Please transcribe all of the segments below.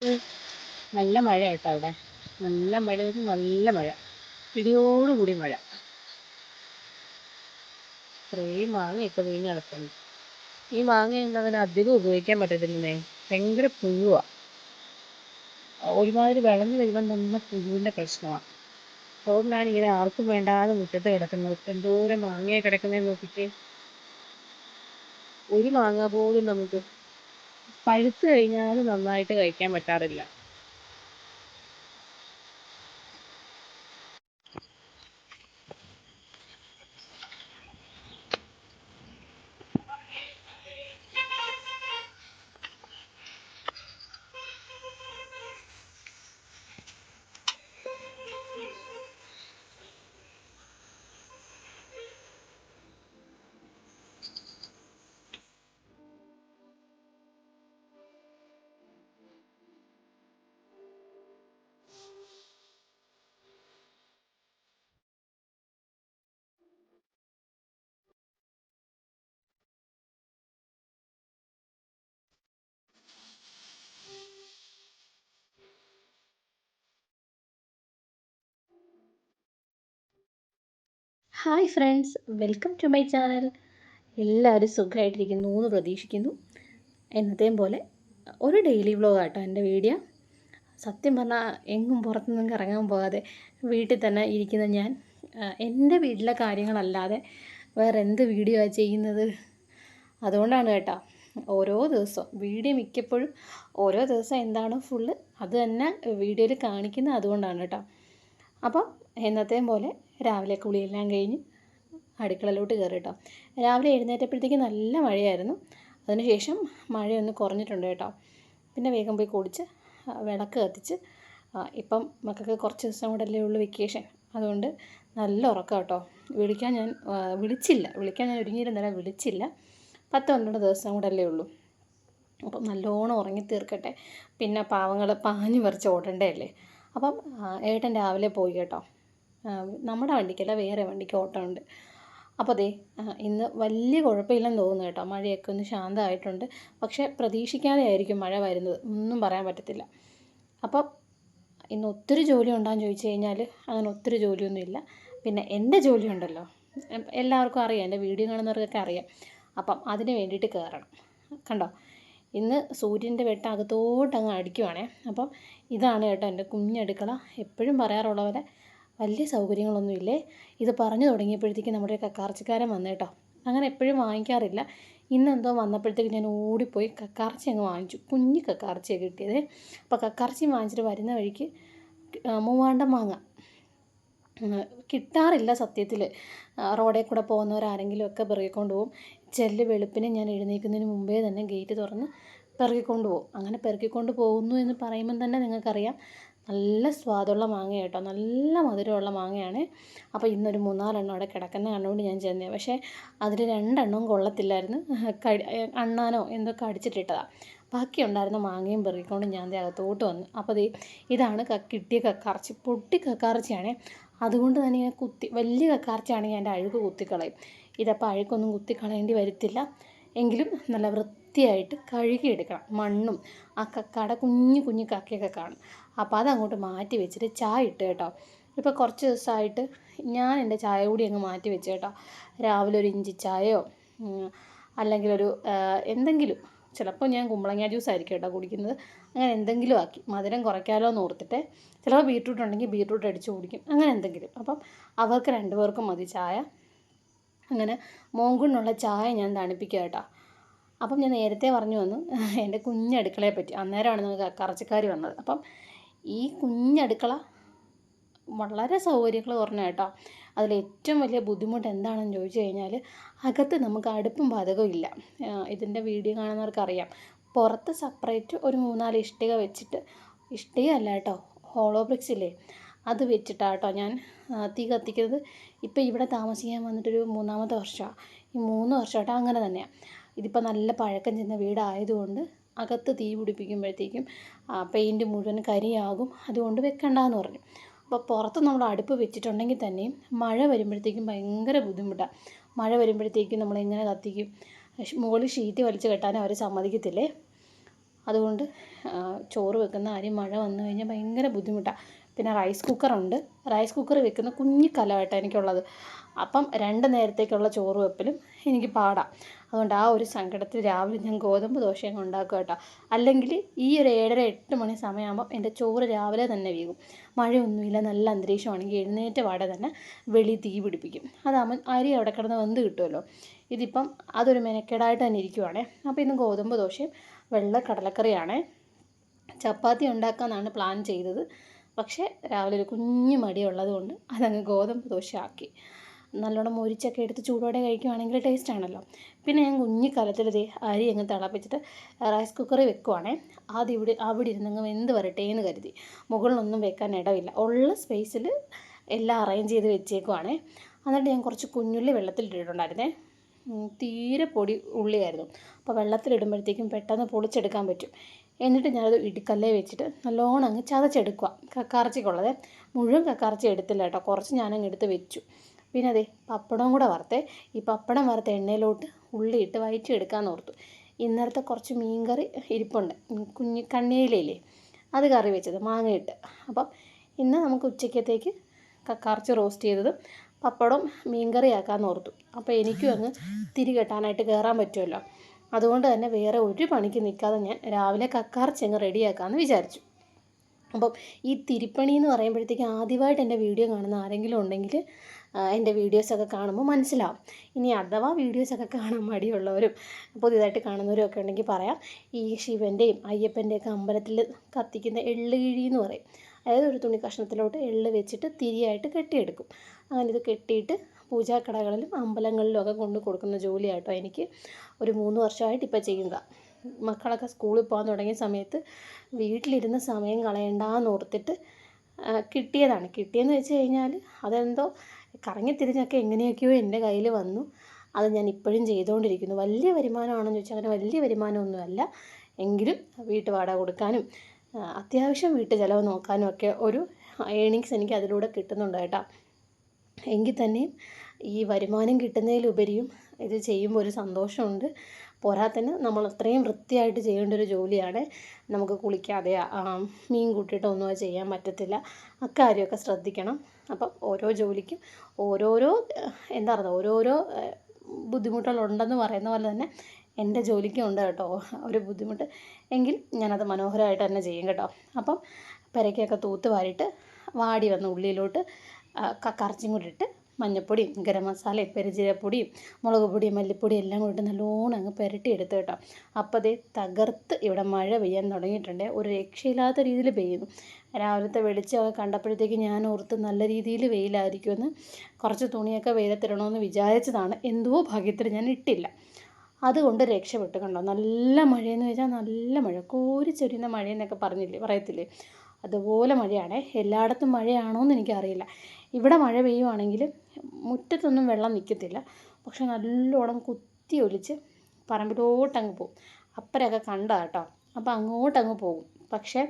ഉം. നല്ല മഴ കേട്ടോ അവിടെ. നല്ല മഴ, നല്ല മഴ, ഇടിയോടുകൂടി മഴ. ഇത്രയും മാങ്ങയൊക്കെ വീണ് കിടക്കുന്നു. ഈ മാങ്ങയൊന്നും അങ്ങനെ അധികം ഉപയോഗിക്കാൻ പറ്റത്തില്ലേ, ഭയങ്കര പുഴുവാ. ഒരുമാതിരി വിളഞ്ഞു വരുമ്പം തന്നെ പുഴുവിൻ്റെ പ്രശ്നമാണ്. അതുകൊണ്ടാണ് ഇങ്ങനെ ആർക്കും വേണ്ടാതെ മുറ്റത്ത് കിടക്കുന്നത്. എന്തോരം മാങ്ങയെ കിടക്കുന്നതെന്ന് നോക്കിയിട്ട് ഒരു മാങ്ങ പോലും നമുക്ക് പഴുത്ത് കഴിഞ്ഞാൽ നന്നായിട്ട് കഴിക്കാൻ പറ്റാറില്ല. Hi friends, welcome to my channel. എല്ലാവരും സുഖമായിട്ടിരിക്കുന്നു എന്ന് പ്രതീക്ഷിക്കുന്നു. എന്നത്തെയും പോലെ ഒരു ഡെയിലി വ്ലോഗാട്ടോ എൻ്റെ വീഡിയോ. സത്യം പറഞ്ഞാൽ എങ്ങും പുറത്തുനിന്നും ഇറങ്ങാൻ പോകാതെ വീട്ടിൽ തന്നെ ഇരിക്കുന്ന ഞാൻ എൻ്റെ വീട്ടിലെ കാര്യങ്ങളല്ലാതെ വേറെ എന്ത് വീഡിയോ ചെയ്യുന്നത്? അതുകൊണ്ടാണ് കേട്ടോ ഓരോ ദിവസവും വീഡിയോ മിക്കപ്പോഴും ഓരോ ദിവസം എന്താണോ ഫുള്ള് അത് തന്നെ വീഡിയോയിൽ കാണിക്കുന്നത്. അതുകൊണ്ടാണ് കേട്ടോ. അപ്പം എന്നത്തെയും പോലെ രാവിലെ കുളിയെല്ലാം കഴിഞ്ഞ് അടുക്കളയിലോട്ട് കയറി കേട്ടോ. രാവിലെ എഴുന്നേറ്റപ്പോഴത്തേക്ക് നല്ല മഴയായിരുന്നു. അതിനുശേഷം മഴയൊന്ന് കുറഞ്ഞിട്ടുണ്ട് കേട്ടോ. പിന്നെ വേഗം പോയി കുളിച്ച് വിളക്ക് കത്തിച്ച് ഇപ്പം മക്കൾക്ക് കുറച്ച് ദിവസം കൂടെ അല്ലേ ഉള്ളൂ വെക്കേഷൻ. അതുകൊണ്ട് നല്ല ഉറക്കം കേട്ടോ. വിളിക്കാൻ ഞാൻ ഒരുങ്ങിയിരുന്നില്ല, വിളിച്ചില്ല. 10-12 ദിവസം കൂടെ അല്ലേ ഉള്ളൂ. അപ്പം നല്ലോണം ഉറങ്ങി തീർക്കട്ടെ. പിന്നെ പാവങ്ങൾ പാഞ്ഞു പറിച്ച് ഓടണ്ടേ അല്ലേ. അപ്പം ഏട്ടൻ രാവിലെ പോയി കേട്ടോ. നമ്മുടെ വണ്ടിക്കല്ല, വേറെ വണ്ടിക്ക് ഓട്ടമുണ്ട്. അപ്പോൾ ദേ ഇന്ന് വലിയ കുഴപ്പമില്ലെന്ന് തോന്നുന്നു കേട്ടോ. മഴയൊക്കെ ഒന്ന് ശാന്തമായിട്ടുണ്ട്. പക്ഷേ പ്രതീക്ഷിക്കാതെ ആയിരിക്കും മഴ വരുന്നത്, ഒന്നും പറയാൻ പറ്റത്തില്ല. അപ്പം ഇന്ന് ഒത്തിരി ജോലി ഉണ്ടോയെന്ന് ചോദിച്ചു കഴിഞ്ഞാൽ അങ്ങനെ ഒത്തിരി ജോലിയൊന്നുമില്ല. പിന്നെ എൻ്റെ ജോലി ഉണ്ടല്ലോ, എല്ലാവർക്കും അറിയാം, എൻ്റെ വീഡിയോ കാണുന്നവർക്കൊക്കെ അറിയാം. അപ്പം അതിന് വേണ്ടിയിട്ട് കയറണം. കണ്ടോ, ഇന്ന് സൂര്യൻ്റെ വെട്ടം അകത്തോട്ട് അങ്ങ് അടിക്കുവാണേ. അപ്പം ഇതാണ് കേട്ടോ എൻ്റെ കുഞ്ഞടുക്കള. എപ്പോഴും പറയാറുള്ള പോലെ വലിയ സൗകര്യങ്ങളൊന്നുമില്ലേ. ഇത് പറഞ്ഞു തുടങ്ങിയപ്പോഴത്തേക്ക് നമ്മുടെ കക്കാർച്ചിക്കാരൻ വന്നു കേട്ടോ. അങ്ങനെ എപ്പോഴും വാങ്ങിക്കാറില്ല. ഇന്നെന്തോ വന്നപ്പോഴത്തേക്ക് ഞാൻ ഓടിപ്പോയി കക്കാർച്ചി അങ്ങ് വാങ്ങിച്ചു. കുഞ്ഞ് കക്കാർച്ചിയാണ് കിട്ടിയത്. അപ്പോൾ കക്കാർച്ചി വാങ്ങിച്ചിട്ട് വരുന്ന വഴിക്ക് മൂവാണ്ടൻ മാങ്ങ കിട്ടാറില്ല സത്യത്തിൽ. റോഡിൽ കൂടെ പോകുന്നവരാരെങ്കിലും ഒക്കെ പെറുകിക്കൊണ്ട് പോകും. വെളുപ്പിനെ ഞാൻ എഴുന്നേൽക്കുന്നതിന് മുമ്പേ തന്നെ ഗേറ്റ് തുറന്ന് പെറുകിക്കൊണ്ട് പോകും. അങ്ങനെ പെറുകിക്കൊണ്ട് പോകുന്നു എന്ന് പറയുമ്പം തന്നെ നിങ്ങൾക്കറിയാം നല്ല സ്വാദുള്ള മാങ്ങ കേട്ടോ, നല്ല മധുരമുള്ള മാങ്ങയാണ്. അപ്പോൾ ഇന്നൊരു 3-4 അവിടെ കിടക്കുന്ന കണ്ടുകൊണ്ട് ഞാൻ ചെന്നേ. പക്ഷേ അതിൽ 2 കൊള്ളത്തില്ലായിരുന്നു. അണ്ണാനോ എന്തോ കടിച്ചിട്ടിട്ടതാണ്. ബാക്കി ഉണ്ടായിരുന്ന മാങ്ങയും പെറുകിക്കൊണ്ട് ഞാൻ അകത്തോട്ട് വന്നു. അപ്പോൾ ഇതാണ് കിട്ടിയ കക്കാർച്ചി. പൊട്ടി കക്കാർച്ചിയാണേ. അതുകൊണ്ട് തന്നെ ഞാൻ വലിയ കക്കാർച്ചയാണെങ്കിൽ എൻ്റെ അഴുക്ക് കുത്തിക്കളയും. ഇതപ്പോൾ അഴുക്കൊന്നും കുത്തിക്കളയേണ്ടി വരത്തില്ല. എങ്കിലും നല്ല വൃത്തിയായിട്ട് കഴുകിയെടുക്കണം. മണ്ണും ആ കക്കയുടെ കുഞ്ഞു കുഞ്ഞു കക്കയൊക്കെ കാണും. അപ്പോൾ അതങ്ങോട്ട് മാറ്റി വെച്ചിട്ട് ചായ ഇട്ട് കേട്ടോ. ഇപ്പോൾ കുറച്ച് ദിവസമായിട്ട് ഞാൻ എൻ്റെ ചായ കൂടി അങ്ങ് മാറ്റി വെച്ച് കേട്ടോ. രാവിലെ ഒരു ഇഞ്ചി ചായയോ അല്ലെങ്കിൽ ഒരു എന്തെങ്കിലും, ചിലപ്പോൾ ഞാൻ കുമ്പളങ്ങ ജ്യൂസ് ആയിരിക്കും കേട്ടോ കുടിക്കുന്നത്. അങ്ങനെ എന്തെങ്കിലും ആക്കി മധുരം കുറയ്ക്കാമല്ലോ എന്ന് ഓർത്തിട്ട്. ചിലപ്പോൾ ബീട്രൂട്ട് ഉണ്ടെങ്കിൽ ബീട്രൂട്ട് അടിച്ച് കുടിക്കും, അങ്ങനെ എന്തെങ്കിലും. അപ്പം അവർക്ക് 2 പേർക്കും മതി ചായ. അങ്ങനെ മോങ്കുണ്ണുള്ള ചായ ഞാൻ തണുപ്പിക്കുക കേട്ടോ. അപ്പം ഞാൻ നേരത്തെ പറഞ്ഞു വന്നു എൻ്റെ കുഞ്ഞടുക്കളയെ പറ്റി. അന്നേരമാണ് നമുക്ക് കറച്ചിക്കാർ വന്നത്. അപ്പം ഈ കുഞ്ഞടുക്കള വളരെ സൗകര്യങ്ങൾ കുറഞ്ഞ കേട്ടോ. അതിലേറ്റവും വലിയ ബുദ്ധിമുട്ട് എന്താണെന്ന് ചോദിച്ചു കഴിഞ്ഞാൽ അകത്ത് നമുക്ക് അടുപ്പും പാചകവും ഇല്ല. ഇതിൻ്റെ വീഡിയോ കാണുന്നവർക്കറിയാം. പുറത്ത് സെപ്പറേറ്റ് ഒരു 3-4 ഇഷ്ടിക വെച്ചിട്ട്, ഇഷ്ടിക അല്ല കേട്ടോ, ഹോളോ ബ്രിക്സ് ഇല്ലേ, അത് വെച്ചിട്ടാണ് കേട്ടോ ഞാൻ തീ കത്തിക്കുന്നത്. ഇപ്പോൾ ഇവിടെ താമസിക്കാൻ വന്നിട്ടൊരു 3-ാമത്തെ വർഷമാണ്. ഈ 3 വർഷമായിട്ട് അങ്ങനെ തന്നെയാണ്. ഇതിപ്പോൾ നല്ല പഴക്കം ചെന്ന വീടായതുകൊണ്ട് അകത്ത് തീ പിടിപ്പിക്കുമ്പോഴത്തേക്കും പെയിൻറ്റ് മുഴുവൻ കരിയാകും. അതുകൊണ്ട് വെക്കണ്ടെന്ന് പറഞ്ഞു. അപ്പോൾ പുറത്ത് നമ്മൾ അടുപ്പ് വെച്ചിട്ടുണ്ടെങ്കിൽ തന്നെയും മഴ വരുമ്പോഴത്തേക്കും ഭയങ്കര ബുദ്ധിമുട്ടാണ്. മഴ വരുമ്പോഴത്തേക്കും നമ്മളെങ്ങനെ കത്തിക്കും? മുകളിൽ ഷീറ്റ് വലിച്ച് കെട്ടാനും അവർ സമ്മതിക്കത്തില്ലേ. അതുകൊണ്ട് ചോറ് വെക്കുന്ന കാര്യം മഴ വന്നു കഴിഞ്ഞാൽ ഭയങ്കര ബുദ്ധിമുട്ടാണ്. പിന്നെ റൈസ് കുക്കറുണ്ട്. റൈസ് കുക്കർ വെക്കുന്ന കുഞ്ഞി കലമായിട്ടാണ് എനിക്കുള്ളത്. അപ്പം 2 നേരത്തേക്കുള്ള ചോറ് വെപ്പലും എനിക്ക് പാടാണ്. അതുകൊണ്ട് ആ ഒരു സങ്കടത്തിൽ രാവിലെ ഞാൻ ഗോതമ്പ് ദോശ അങ്ങ് ഉണ്ടാക്കുക കേട്ടോ. അല്ലെങ്കിൽ ഈ ഒരു 7:30 8 മണി സമയമാകുമ്പോൾ എൻ്റെ ചോറ് രാവിലെ തന്നെ വീകും. മഴയൊന്നുമില്ല, നല്ല അന്തരീക്ഷമാണെങ്കിൽ എഴുന്നേറ്റ പാടെ തന്നെ വെളി തീ പിടിപ്പിക്കും. അതാകുമ്പോൾ അരി അവിടെ കിടന്ന് വെന്ത് കിട്ടുമല്ലോ. ഇതിപ്പം അതൊരു മെനക്കേടായിട്ട് തന്നെ ഇരിക്കുവാണേ. അപ്പോൾ ഇന്ന് ഗോതമ്പ് ദോശയും വെള്ള കടലക്കറിയാണേ. ചപ്പാത്തി ഉണ്ടാക്കാമെന്നാണ് പ്ലാൻ ചെയ്തത്. പക്ഷേ രാവിലെ ഒരു കുഞ്ഞു മടിയുള്ളത് കൊണ്ട് അതങ്ങ് ഗോതമ്പ് ദോശ ആക്കി. നല്ലോണം മൊരിച്ചൊക്കെ എടുത്ത് ചൂടോടെ കഴിക്കുവാണെങ്കിൽ ടേസ്റ്റ് ആണല്ലോ. പിന്നെ ഞാൻ കുഞ്ഞി കലത്തിൽ അരി അങ്ങ് തിളപ്പിച്ചിട്ട് റൈസ് കുക്കറിൽ വെക്കുവാണേ. ആദ്യം അവിടെ ഇരുന്നങ്ങ് വെന്ത് വരട്ടെ എന്ന് കരുതി. മുകളിലൊന്നും വെക്കാൻ ഇടമില്ല. ഉള്ള സ്പേസിൽ എല്ലാം അറേഞ്ച് ചെയ്ത് വെച്ചേക്കുവാണേ. എന്നിട്ട് ഞാൻ കുറച്ച് കുഞ്ഞുള്ളി വെള്ളത്തിലിട്ടിട്ടുണ്ടായിരുന്നേ. തീരെ പൊടി ഉള്ളിയായിരുന്നു. അപ്പോൾ വെള്ളത്തിലിടുമ്പോഴത്തേക്കും പെട്ടെന്ന് പൊളിച്ചെടുക്കാൻ പറ്റും. എന്നിട്ട് ഞാനത് ഇടിക്കല്ലേ വെച്ചിട്ട് നല്ലോണം അങ്ങ് ചതച്ചെടുക്കുക. കക്കറച്ചിക്കുള്ളത് മുഴുവൻ കക്കറച്ചി എടുത്തില്ല കേട്ടോ, കുറച്ച് ഞാനങ്ങ് എടുത്ത് വെച്ചു. പിന്നെ അതെ പപ്പടവും കൂടെ വറുത്തേ. ഈ പപ്പടം വറുത്ത എണ്ണയിലോട്ട് ഉള്ളിയിട്ട് വഴറ്റിയെടുക്കാമെന്ന് ഓർത്തു. ഇന്നലത്തെ കുറച്ച് മീൻകറി ഇരിപ്പുണ്ട്, കുഞ്ഞ് കണ്ണിയിലയില്ലേ, അത് കറി വെച്ചത് മാങ്ങയിട്ട്. അപ്പം ഇന്ന് നമുക്ക് ഉച്ചക്കത്തേക്ക് കക്കറച്ചി റോസ്റ്റ് ചെയ്തതും പപ്പടം മീൻകറി ആക്കാമെന്ന് ഓർത്തു. അപ്പോൾ എനിക്കും അങ്ങ് തിരി കെട്ടാനായിട്ട് കയറാൻ പറ്റുമല്ലോ. അതുകൊണ്ട് തന്നെ വേറെ ഒരു പണിക്ക് നിൽക്കാതെ ഞാൻ രാവിലെ കക്കറച്ചി അങ്ങ് റെഡിയാക്കാമെന്ന് വിചാരിച്ചു. അപ്പം ഈ തിരിപ്പണി എന്ന് പറയുമ്പോഴത്തേക്ക് ആദ്യമായിട്ട് എൻ്റെ വീഡിയോ കാണുന്ന ആരെങ്കിലും ഉണ്ടെങ്കിൽ എൻ്റെ വീഡിയോസൊക്കെ കാണുമ്പോൾ മനസ്സിലാവും. ഇനി അഥവാ വീഡിയോസൊക്കെ കാണാൻ മടിയുള്ളവരും പുതിയതായിട്ട് കാണുന്നവരും ഒക്കെ ഉണ്ടെങ്കിൽ പറയാം. ഈ ശിവൻ്റെയും അയ്യപ്പൻ്റെയൊക്കെ അമ്പലത്തിൽ കത്തിക്കുന്ന എള്ള് കിഴി എന്ന് പറയും. അതായത് ഒരു തുണി കഷ്ണത്തിലോട്ട് എള്ള് വെച്ചിട്ട് തിരിയായിട്ട് കെട്ടിയെടുക്കും. അങ്ങനെ ഇത് കെട്ടിയിട്ട് പൂജാക്കടകളിലും അമ്പലങ്ങളിലും ഒക്കെ കൊണ്ട് കൊടുക്കുന്ന ജോലിയായിട്ടോ എനിക്ക്. ഒരു 3 വർഷമായിട്ട് ഇപ്പോൾ ചെയ്യുന്നതാണ്. മക്കളൊക്കെ സ്കൂളിൽ പോകാൻ തുടങ്ങിയ സമയത്ത് വീട്ടിലിരുന്ന് സമയം കളയണ്ടെന്ന് ഓർത്തിട്ട് കിട്ടിയതാണ്. കിട്ടിയെന്ന് വെച്ച് കഴിഞ്ഞാൽ അതെന്തോ കറങ്ങിത്തിരിഞ്ഞൊക്കെ എങ്ങനെയൊക്കെയോ എൻ്റെ കയ്യിൽ വന്നു. അത് ഞാൻ ഇപ്പോഴും ചെയ്തുകൊണ്ടിരിക്കുന്നു. വലിയ വരുമാനമാണെന്ന് ചോദിച്ചാൽ അങ്ങനെ വലിയ വരുമാനമൊന്നുമല്ല. എങ്കിലും വീട്ടുവാടക കൊടുക്കാനും അത്യാവശ്യം വീട്ടു ചിലവ് നോക്കാനും ഒക്കെ ഒരു ഏണിങ്സ് എനിക്ക് അതിലൂടെ കിട്ടുന്നുണ്ട് കേട്ടോ. എങ്കിൽ തന്നെയും ഈ വരുമാനം കിട്ടുന്നതിലുപരിയും ഇത് ചെയ്യുമ്പോൾ ഒരു സന്തോഷമുണ്ട്. പോരാത്തതിന് നമ്മൾ അത്രയും വൃത്തിയായിട്ട് ചെയ്യേണ്ട ഒരു ജോലിയാണ്. നമുക്ക് കുളിക്കാതെ മീൻ കൂട്ടിയിട്ടൊന്നും അത് ചെയ്യാൻ പറ്റത്തില്ല. അക്കാര്യമൊക്കെ ശ്രദ്ധിക്കണം. അപ്പം ഓരോ ജോലിക്കും ഓരോരോ എന്താ പറയുക ഓരോരോ ബുദ്ധിമുട്ടുകളുണ്ടെന്ന് പറയുന്ന പോലെ തന്നെ എൻ്റെ ജോലിക്കും ഉണ്ട് കേട്ടോ ഒരു ബുദ്ധിമുട്ട്. എങ്കിൽ ഞാനത് മനോഹരമായിട്ട് തന്നെ ചെയ്യും കേട്ടോ. അപ്പം പെരയ്ക്കൊക്കെ തൂത്ത് വാരിയിട്ട് വാടി വന്ന ഉള്ളിയിലോട്ട് കക്കറച്ചിയും കൂടി ഇട്ട് മഞ്ഞൾപ്പൊടിയും ഗരം മസാലയും പെരുംജീരകപ്പൊടിയും മുളക് പൊടിയും മല്ലിപ്പൊടിയും എല്ലാം കൂടി നല്ലോണം അങ്ങ് പുരട്ടിയെടുത്ത് കേട്ടോ. അപ്പോൾ അതേ തകർത്ത് ഇവിടെ മഴ പെയ്യാൻ തുടങ്ങിയിട്ടുണ്ട്. ഒരു രക്ഷയില്ലാത്ത രീതിയിൽ പെയ്യുന്നു. രാവിലത്തെ വെളിച്ചമൊക്കെ കണ്ടപ്പോഴത്തേക്ക് ഞാൻ ഓർത്ത് നല്ല രീതിയിൽ വെയിലായിരിക്കുമെന്ന് കുറച്ച് തുണിയൊക്കെ വെയിലത്തിടണമെന്ന് വിചാരിച്ചതാണ്. എന്തോ ഭാഗ്യത്തിന് ഞാൻ ഇട്ടില്ല. അതുകൊണ്ട് രക്ഷപ്പെട്ടു. കണ്ടോ, നല്ല മഴയെന്ന് വെച്ചാൽ നല്ല മഴ, കോരിച്ചൊരിയുന്ന മഴയെന്നൊക്കെ പറയത്തില്ലേ, അതുപോലെ മഴയാണേ. എല്ലായിടത്തും മഴയാണോ എന്ന് എനിക്കറിയില്ല. ഇവിടെ മഴ പെയ്യുവാണെങ്കിൽ മുറ്റത്തൊന്നും വെള്ളം നിൽക്കത്തില്ല. പക്ഷെ നല്ലോണം കുത്തി ഒലിച്ച് പറമ്പിലോട്ടങ്ങ് പോകും. അപ്പരൊക്കെ കണ്ടാ കേട്ടോ. അപ്പോൾ അങ്ങോട്ടങ്ങ് പോകും. പക്ഷേ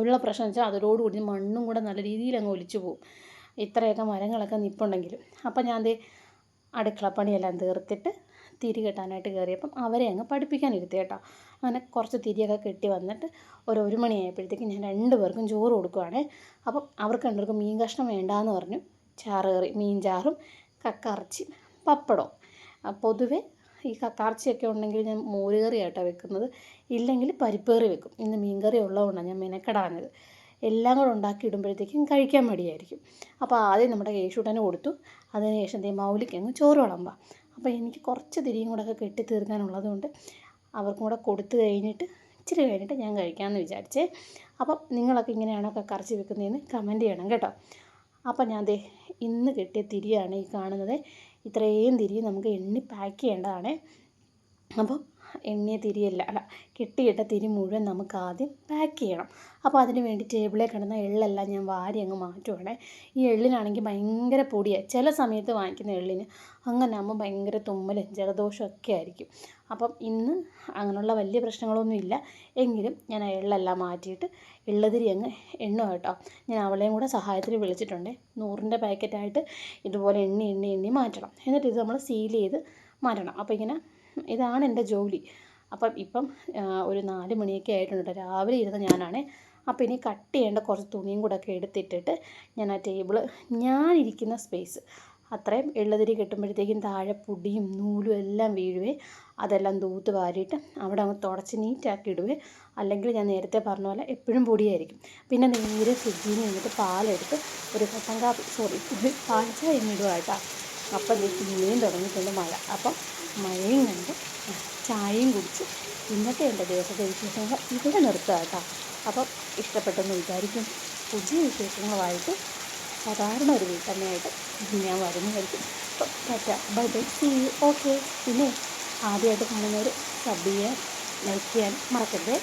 ഉള്ള പ്രശ്നം വെച്ചാൽ അതിലോടുകൂടി മണ്ണും കൂടെ നല്ല രീതിയിൽ അങ്ങ് ഒലിച്ചു പോകും, ഇത്രയൊക്കെ മരങ്ങളൊക്കെ നിൽപ്പുണ്ടെങ്കിലും. അപ്പം ഞാൻ അടുക്കളപ്പണിയെല്ലാം തീർത്തിട്ട് തിരി കെട്ടാനായിട്ട് കയറിയപ്പം അവരെ അങ്ങ് പഠിപ്പിക്കാനിരുത്തി കേട്ടോ. അങ്ങനെ കുറച്ച് തിരിയൊക്കെ കെട്ടി വന്നിട്ട് ഒരു 1 മണിയായപ്പോഴത്തേക്കും ഞാൻ 2 പേർക്കും ചോറ് കൊടുക്കുവാണേ. അപ്പം അവർക്ക് 2 പേർക്കും മീൻ കഷ്ണം വേണ്ടാന്ന് പറഞ്ഞു. ചാറ് കറി, മീൻ ചാറും കക്കറച്ചി പപ്പടവും. പൊതുവെ ഈ കക്കറച്ചിയൊക്കെ ഉണ്ടെങ്കിൽ ഞാൻ മോര് കറിയായിട്ടാണ് വെക്കുന്നത്, ഇല്ലെങ്കിൽ പരിപ്പ് കറി വെക്കും. ഇന്ന് മീൻ കറി ഉള്ളതുകൊണ്ടാണ് ഞാൻ മെനക്കെടാഞ്ഞത്. എല്ലാം കൂടെ ഉണ്ടാക്കി ഇടുമ്പോഴത്തേക്കും കഴിക്കാൻ മടിയായിരിക്കും. അപ്പോൾ ആദ്യം നമ്മുടെ കേശൂട്ടന് കൊടുത്തു. അതിനുശേഷം മൗലിക്കങ്ങ് ചോറ് വിളമ്പാം. അപ്പോൾ എനിക്ക് കുറച്ച് തിരിയും കൂടെ ഒക്കെ കെട്ടി തീർക്കാനുള്ളത് കൊണ്ട് അവർക്കും കൂടെ കൊടുത്തു കഴിഞ്ഞിട്ട് ഇച്ചിരി കഴിഞ്ഞിട്ട് ഞാൻ കഴിക്കാമെന്ന് വിചാരിച്ചേ. അപ്പം നിങ്ങളൊക്കെ ഇങ്ങനെയാണോ കക്കറച്ചി വെക്കുന്നതെന്ന് കമൻറ്റ് ചെയ്യണം കേട്ടോ. അപ്പം ഞാൻ ഇന്ന് കെട്ടിയ തിരിയാണ് ഈ കാണുന്നത്. ഇത്രയും തിരി നമുക്ക് എണ്ണി പാക്ക് ചെയ്യേണ്ടതാണ്. അപ്പം എണ്ണിയ കെട്ടിയിട്ട തിരി മുഴുവൻ നമുക്ക് ആദ്യം പാക്ക് ചെയ്യണം. അപ്പോൾ അതിന് വേണ്ടി ടേബിളിൽ കിടന്ന എള്ളെല്ലാം ഞാൻ വാരി അങ്ങ് മാറ്റുവാണേ. ഈ എള്ളിനാണെങ്കിൽ ഭയങ്കര പൊടിയാണ്. ചില സമയത്ത് വാങ്ങിക്കുന്ന എള്ളിന് അങ്ങനെ ആകുമ്പോൾ ഭയങ്കര തുമ്മലും ജലദോഷവും ഒക്കെ ആയിരിക്കും. അപ്പം ഇന്ന് അങ്ങനെയുള്ള വലിയ പ്രശ്നങ്ങളൊന്നും ഇല്ല. എങ്കിലും ഞാൻ ആ എള്ളെല്ലാം മാറ്റിയിട്ട് എള്ളുതിരി അങ്ങ് എണ്ണുക കേട്ടോ. ഞാൻ അവളെയും കൂടെ സഹായത്തിന് വിളിച്ചിട്ടുണ്ട്. 100-ൻ്റെ പാക്കറ്റായിട്ട് ഇതുപോലെ എണ്ണി മാറ്റണം. എന്നിട്ട് ഇത് നമ്മൾ സീൽ ചെയ്ത് മാറ്റണം. അപ്പോൾ ഇതാണ് എൻ്റെ ജോലി. അപ്പം ഇപ്പം ഒരു 4 മണിയൊക്കെ ആയിട്ടുണ്ട്. രാവിലെ ഇരുന്ന് ഞാനാണ്. അപ്പോൾ ഇനി കട്ട് ചെയ്യേണ്ട കുറച്ച് തുണിയും കൂടെ ഒക്കെ എടുത്തിട്ടിട്ട് ഞാൻ ആ ടേബിള് ഞാനിരിക്കുന്ന സ്പേസ് അത്രയും എള്ളുതിരി കെട്ടുമ്പോഴത്തേക്കും താഴെ പൊടിയും നൂലും എല്ലാം വീഴുവേ. അതെല്ലാം തൂത്ത് വാരിയിട്ട് അവിടെ അങ്ങ് തുടച്ച് നീറ്റാക്കി ഇടുവേ. അല്ലെങ്കിൽ ഞാൻ നേരത്തെ പറഞ്ഞ പോലെ എപ്പോഴും പൊടിയായിരിക്കും. പിന്നെ നേരെ ഫ്രിഡ്ജിൽ നിന്ന് കഴിഞ്ഞിട്ട് പാലെടുത്ത് ഒരു കട്ടൻ കാപ്പി ഒരു പാൽ ചായ ഇടുക കേട്ടോ. അപ്പം പിന്നെയും തുടങ്ങിയിട്ടുണ്ട് മഴ. അപ്പം മഴയും കണ്ട് ചായയും കുടിച്ച് ഇന്നത്തെ എൻ്റെ ദിവസത്തെ വിശേഷങ്ങൾ ഇവിടെ നിർത്തുക കേട്ടോ. അപ്പം ഇഷ്ടപ്പെട്ടെന്ന് വിചാരിക്കും. പുതിയ വിശേഷങ്ങളുമായിട്ട് സാധാരണ ഒരു വീട്ടമ്മയായിട്ട് ഞാൻ വരുന്നതായിരിക്കും. അപ്പം tata bye bye see you. Okay. പിന്നെ ആദ്യമായിട്ട് കാണുന്നവർ സബ് ചെയ്യാൻ ലൈക്ക് ചെയ്യാൻ മറക്കരുത്.